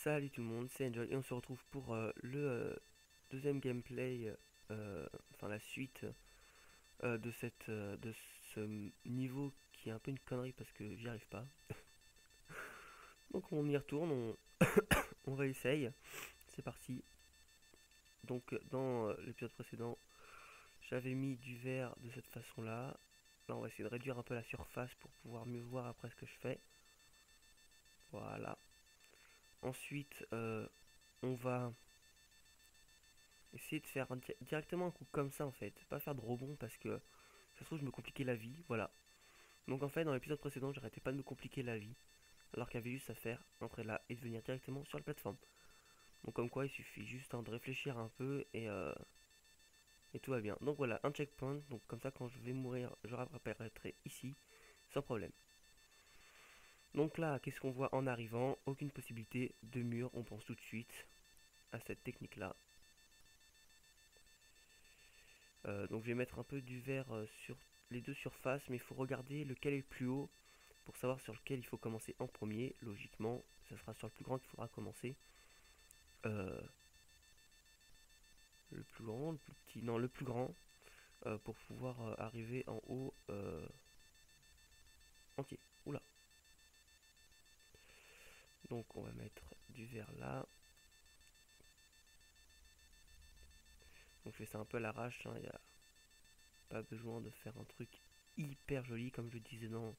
Salut tout le monde, c'est Enjoy et on se retrouve pour le deuxième gameplay, enfin la suite de ce niveau qui est un peu une connerie parce que j'y arrive pas. Donc on y retourne, on réessaye, c'est parti. Donc dans l'épisode précédent, j'avais mis du verre de cette façon là. Là on va essayer de réduire un peu la surface pour pouvoir mieux voir après ce que je fais. Voilà. Ensuite on va essayer de faire directement un coup comme ça en fait, pas faire de rebond parce que ça se trouve je me compliquais la vie, voilà. Donc en fait dans l'épisode précédent j'arrêtais pas de me compliquer la vie, alors qu'il y avait juste à faire entrer là et de venir directement sur la plateforme. Donc comme quoi il suffit juste de réfléchir un peu et tout va bien. Donc voilà, un checkpoint, donc comme ça quand je vais mourir je réapparaîtrai ici sans problème. Donc là qu'est-ce qu'on voit en arrivant? Aucune possibilité de mur, on pense tout de suite à cette technique là. Donc je vais mettre un peu du verre sur les deux surfaces, mais il faut regarder lequel est le plus haut pour savoir sur lequel il faut commencer en premier. Logiquement, ce sera sur le plus grand qu'il faudra commencer. Euh, le plus grand, le plus petit, non, le plus grand, pour pouvoir arriver en haut entier. Oula. Donc on va mettre du verre là. Donc je fais ça un peu à l'arrache, il n'y a pas besoin de faire un truc hyper joli comme je disais dans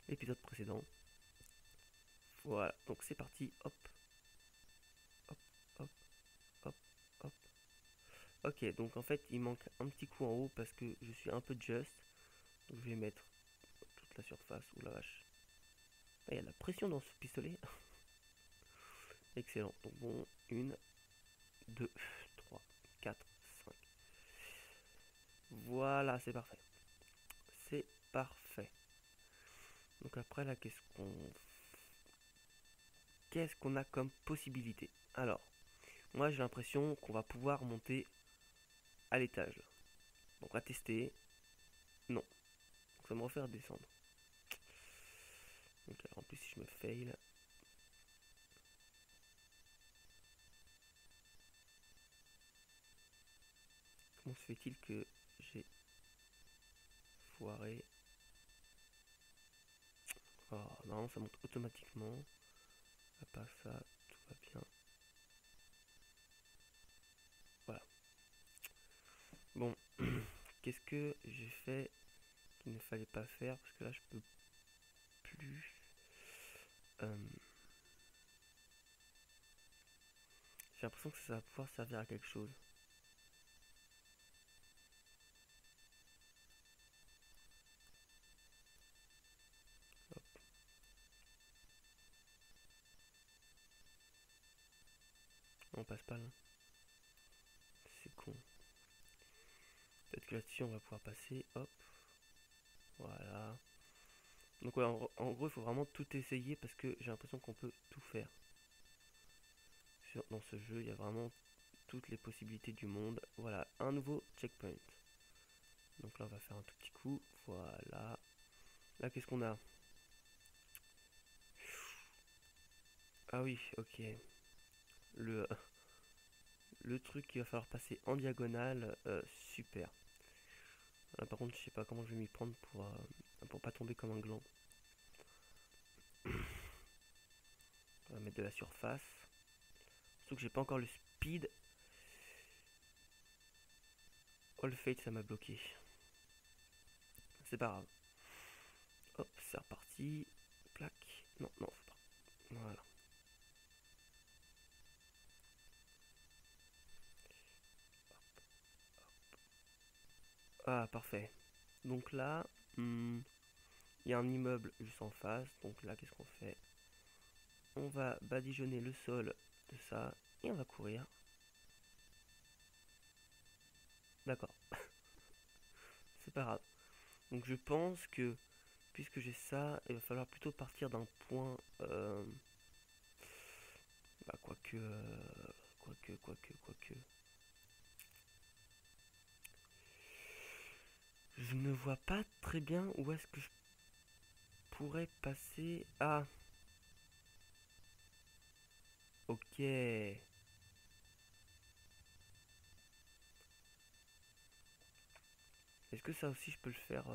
l'épisode précédent. Voilà, donc c'est parti, hop, hop, hop, hop, hop. Ok, donc en fait il manque un petit coup en haut parce que je suis un peu just. Donc je vais mettre toute la surface. Ouh la vache. Ah, il y a de la pression dans ce pistolet. Excellent. Donc bon, 1, 2, 3, 4, 5. Voilà, c'est parfait. C'est parfait. Donc après là, qu'est-ce qu'on a comme possibilité? Alors, moi j'ai l'impression qu'on va pouvoir monter à l'étage. Donc on va tester. Non. Donc ça va me refaire descendre. Donc en plus si je me fail. Comment se fait-il que j'ai foiré? Oh non, ça monte automatiquement. Pas ça, tout va bien. Voilà. Bon, qu'est-ce que j'ai fait qu'il ne fallait pas faire? Parce que là, je peux plus. Euh, j'ai l'impression que ça va pouvoir servir à quelque chose. Hop. On passe pas là. C'est con. Peut-être que là-dessus, on va pouvoir passer. Hop. Voilà. Donc ouais, en gros, il faut vraiment tout essayer parce que j'ai l'impression qu'on peut tout faire. Dans ce jeu, il y a vraiment toutes les possibilités du monde. Voilà, un nouveau checkpoint. Donc là, on va faire un tout petit coup. Voilà. Là, qu'est-ce qu'on a? Ah oui, ok. Le, le truc qu'il va falloir passer en diagonale, super. Là, par contre, je sais pas comment je vais m'y prendre pour pas tomber comme un gland. On va mettre de la surface. Surtout que j'ai pas encore le speed. All Fate, ça m'a bloqué. C'est pas grave. Hop, c'est reparti. Clac. Non, non, faut pas. Voilà. Ah, parfait. Donc là, il y a un immeuble juste en face. Donc là, qu'est-ce qu'on fait? On va badigeonner le sol de ça et on va courir. D'accord. C'est pas grave. Donc je pense que puisque j'ai ça, il va falloir plutôt partir d'un point. Bah, quoique. Je ne vois pas très bien où est-ce que je pourrais passer. Ah, Ok. Est-ce que ça aussi je peux le faire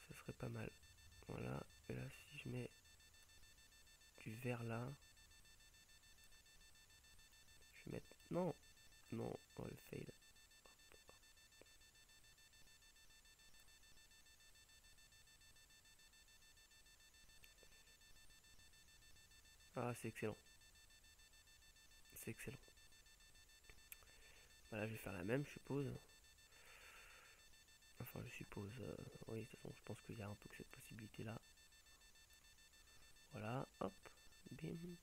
ça serait pas mal. Voilà. Et là, si je mets du vert là, je vais mettre. Non! Non, on le fail. Ah, c'est excellent. C'est excellent. Voilà, je vais faire la même, je suppose. Enfin, je suppose. Oui, de toute façon, je pense qu'il y a un peu que cette possibilité-là. Voilà, hop, bim.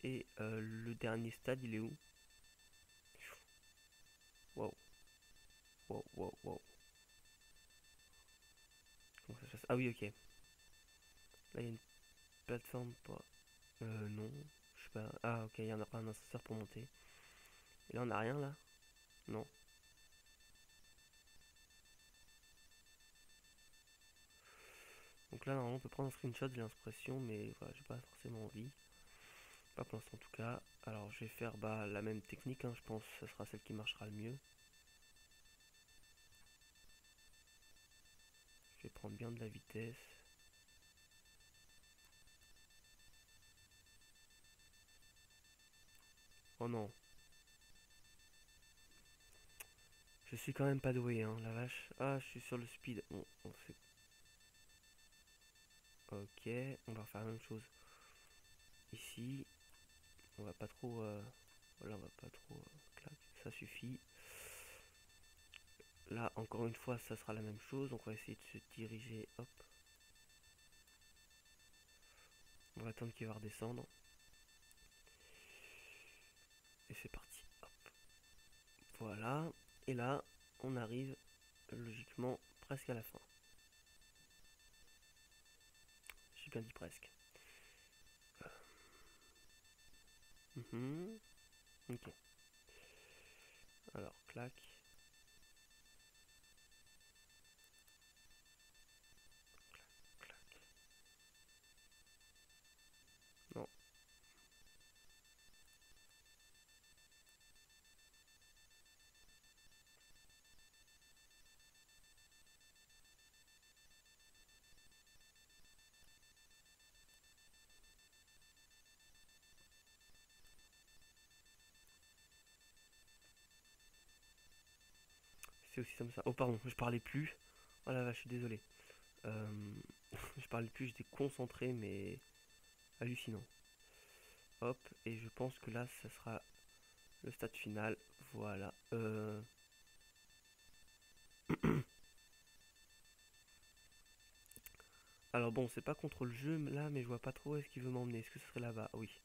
Et le dernier stade, il est où? Wow, wow, wow, wow. Comment ça se passe? Ah oui, ok. Là, il y a une plateforme pour. Non, je sais pas. Ah, ok, il y en a pas un ascenseur pour monter. Et là, on a rien là? Non. Donc là, normalement, on peut prendre un screenshot, j'ai l'impression, mais voilà, j'ai pas forcément envie. Pas pour l'instant, en tout cas. Alors, je vais faire bah, la même technique, hein, je pense que ce sera celle qui marchera le mieux. Je vais prendre bien de la vitesse. Oh non. Je suis quand même pas doué, hein, la vache. Ah, je suis sur le speed. Bon, on fait. Ok, on va faire la même chose ici. On va pas trop. Voilà, on va pas trop. Clac, ça suffit. Là, encore une fois, ça sera la même chose. Donc, on va essayer de se diriger. Hop. On va attendre qu'il va redescendre. Et c'est parti. Hop. Voilà. Et là, on arrive logiquement presque à la fin. J'ai bien dit presque. Ok. Alors, clac. Non. C'est aussi comme ça. Oh, pardon, je parlais plus. Oh la vache, je suis désolé. Je parlais plus, j'étais concentré, mais hallucinant. Hop, et je pense que là, ça sera le stade final. Voilà. Alors bon, c'est pas contre le jeu là, mais je vois pas trop où est-ce qu'il veut m'emmener. Est-ce que ce serait là-bas? Oui.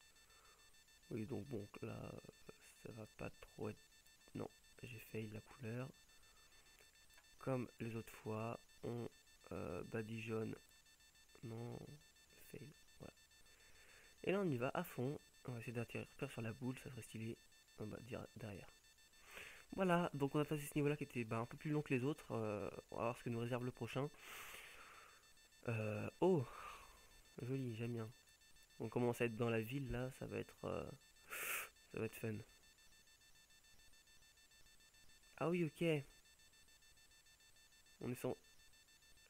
Oui, donc bon, là, ça va pas trop être. Non, j'ai fail la couleur. Comme les autres fois, on badigeonne. Non, fail. Voilà. Et là, on y va à fond. On va essayer d'atterrir sur la boule, ça serait stylé. On va dire derrière. Voilà, donc on a passé ce niveau-là qui était bah, un peu plus long que les autres. On va voir ce que nous réserve le prochain. Oh, joli, j'aime bien. On commence à être dans la ville là, ça va être fun. Ah oui, ok. On est sans.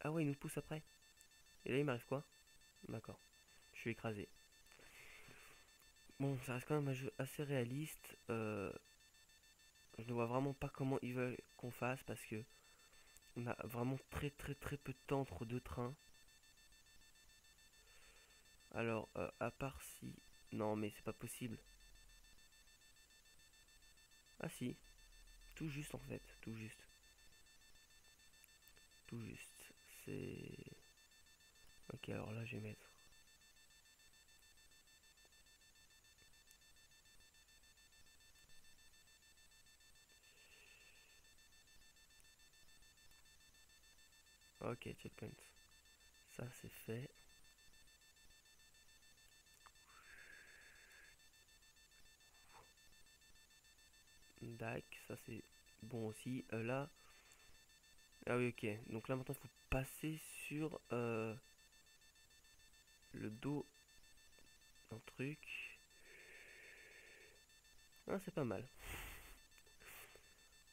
Ah ouais, il nous pousse après. Et là, il m'arrive quoi? D'accord. Je suis écrasé. Bon, ça reste quand même un jeu assez réaliste. Je ne vois vraiment pas comment ils veulent qu'on fasse parce que on a vraiment très très très peu de temps entre deux trains. Alors, à part si. Non, mais c'est pas possible. Ah si, tout juste en fait, tout juste. Tout juste. C'est. Ok, alors là, je vais mettre. Ok, checkpoint. Ça, c'est fait. Dac, ça c'est bon aussi. Là. Ah oui, ok. Donc là, maintenant, il faut passer sur. le dos d'un truc. Ah, c'est pas mal.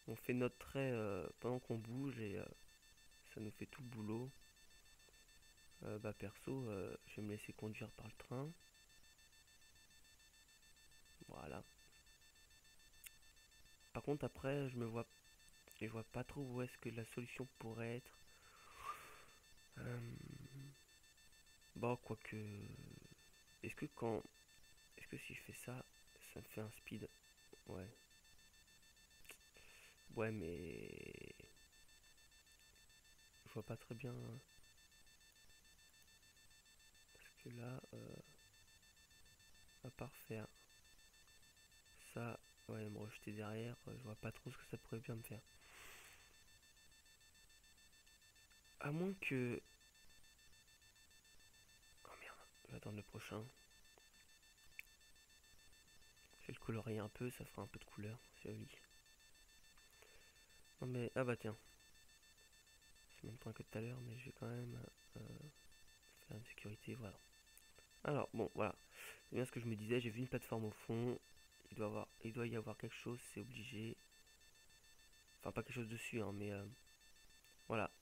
On fait notre trait pendant qu'on bouge et ça nous fait tout le boulot. Bah perso, je vais me laisser conduire par le train. Voilà. Par contre après, je vois pas trop où est-ce que la solution pourrait être. Euh, Bon, quoique, est-ce que quand, est-ce que si je fais ça, ça me fait un speed? Ouais. Ouais, mais je vois pas très bien, hein, parce que là, à part faire ça, ouais, me rejeter derrière, je vois pas trop ce que ça pourrait bien me faire. À moins que... Oh merde, je vais attendre le prochain. Je vais le colorier un peu, ça fera un peu de couleur, c'est joli. Non mais, ah bah tiens, c'est le même point que tout à l'heure, mais je vais quand même faire une sécurité, voilà. Alors, bon, voilà. C'est bien ce que je me disais, j'ai vu une plateforme au fond, il doit y avoir quelque chose, c'est obligé. Enfin, pas quelque chose dessus, hein, mais voilà.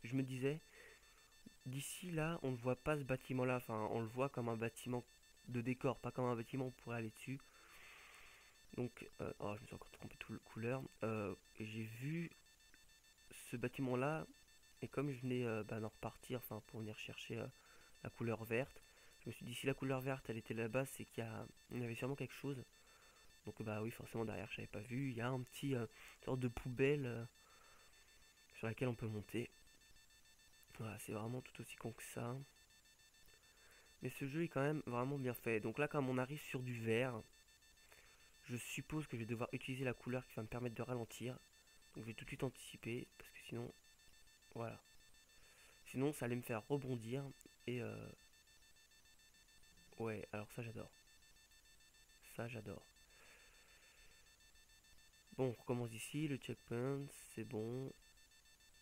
Je me disais, d'ici là, on ne voit pas ce bâtiment-là, enfin, on le voit comme un bâtiment de décor, pas comme un bâtiment où on pourrait aller dessus. Donc, oh, je me suis encore trompé de couleur. Et j'ai vu ce bâtiment-là, et comme je venais d'en repartir, enfin, pour venir chercher la couleur verte, je me suis dit, si la couleur verte, elle était là-bas, c'est il y avait sûrement quelque chose. Donc, bah oui, forcément, derrière, je n'avais pas vu. Il y a un petit sorte de poubelle sur laquelle on peut monter. Voilà, c'est vraiment tout aussi con que ça. Mais ce jeu est quand même vraiment bien fait. Donc là, comme on arrive sur du vert, je suppose que je vais devoir utiliser la couleur qui va me permettre de ralentir. Donc je vais tout de suite anticiper, parce que sinon, voilà. Sinon, ça allait me faire rebondir. Et ouais, alors ça j'adore. Ça j'adore. Bon, on recommence ici, le checkpoint, c'est bon.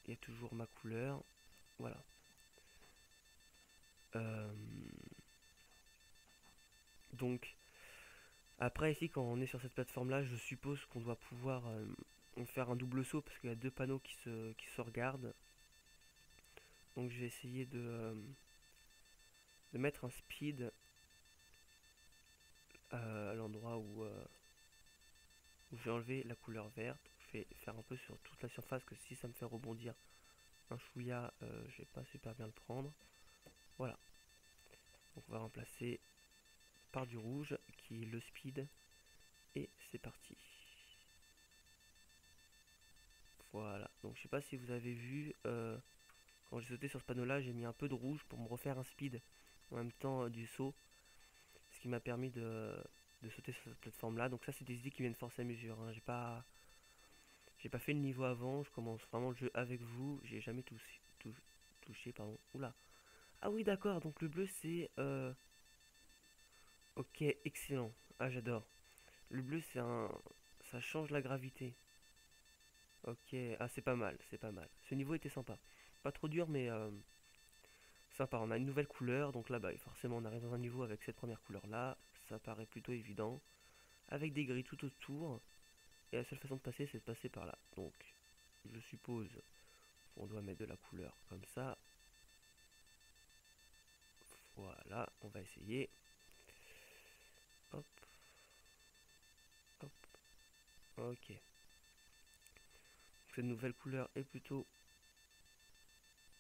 Il y a toujours ma couleur. Voilà. Euh, donc, après ici, quand on est sur cette plateforme-là, je suppose qu'on doit pouvoir faire un double saut, parce qu'il y a deux panneaux qui se regardent. Donc je vais essayer de mettre un speed à l'endroit où j'ai enlevé la couleur verte. Je vais faire un peu sur toute la surface, que si ça me fait rebondir un chouïa, je vais pas super bien le prendre. Voilà. Donc on va remplacer par du rouge qui est le speed. Et c'est parti. Voilà. Donc je sais pas si vous avez vu, quand j'ai sauté sur ce panneau là, j'ai mis un peu de rouge pour me refaire un speed en même temps du saut. Ce qui m'a permis de sauter sur cette plateforme là. Donc ça c'est des idées qui viennent forcer à mesure, hein. J'ai pas fait le niveau avant, je commence vraiment le jeu avec vous, j'ai jamais touché, pardon. Oula. Ah oui d'accord, donc le bleu c'est ok, excellent. Ah j'adore. Le bleu c'est un. Ça change la gravité. Ok, ah c'est pas mal, c'est pas mal. Ce niveau était sympa. Pas trop dur mais sympa. On a une nouvelle couleur, donc là bah forcément on arrive dans un niveau avec cette première couleur là. Ça paraît plutôt évident. Avec des grilles tout autour. Et la seule façon de passer c'est de passer par là. Donc je suppose on doit mettre de la couleur comme ça. Voilà, on va essayer. Hop, hop, ok. Cette nouvelle couleur est plutôt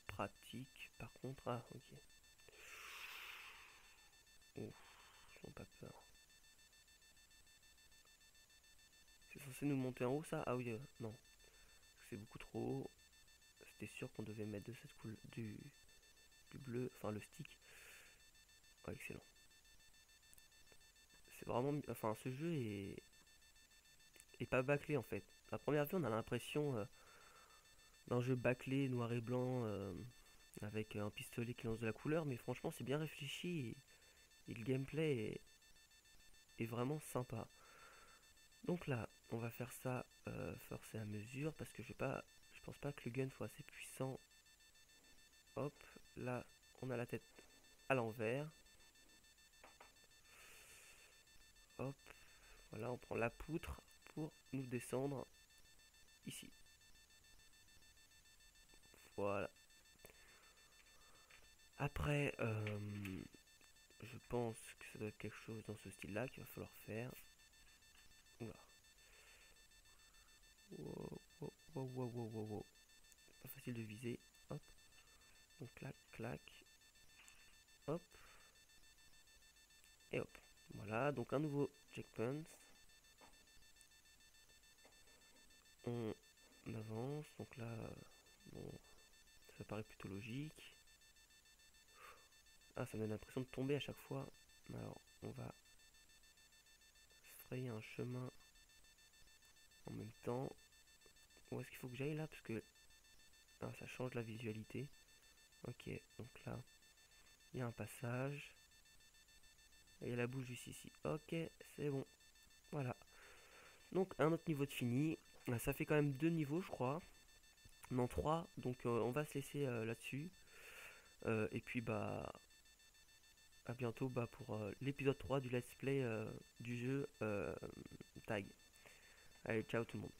pratique. Par contre, ah ok. Ouf, ils n'ont pas peur. C'est censé nous monter en haut ça? Ah oui, non. C'est beaucoup trop haut. C'était sûr qu'on devait mettre de cette couleur du bleu, enfin le stick. Oh, excellent. C'est vraiment, enfin ce jeu est pas bâclé en fait. La première vue on a l'impression d'un jeu bâclé noir et blanc avec un pistolet qui lance de la couleur, mais franchement c'est bien réfléchi et le gameplay est vraiment sympa. Donc là, on va faire ça forcé à mesure parce que je pense pas que le gun soit assez puissant. Hop, là, on a la tête à l'envers. Hop, voilà, on prend la poutre pour nous descendre ici. Voilà. Après, je pense que ça doit être quelque chose dans ce style-là qu'il va falloir faire. Oula. Wow, wow, wow, wow, wow, wow, wow. Pas facile de viser. Hop. Donc clac, clac. Hop. Et hop. Voilà, donc un nouveau checkpoint. On avance. Donc là, bon, ça paraît plutôt logique. Ah, ça me donne l'impression de tomber à chaque fois. Alors, on va se frayer un chemin en même temps. Où est-ce qu'il faut que j'aille là? Parce que ah, ça change la visualité. Ok, donc là, il y a un passage. Et il y a la bouche juste ici. Ok, c'est bon. Voilà. Donc, un autre niveau de fini. Ça fait quand même deux niveaux, je crois. Non, trois. Donc, on va se laisser là-dessus. Et puis, bah, à bientôt pour l'épisode 3 du let's play du jeu Tag. Allez, ciao tout le monde.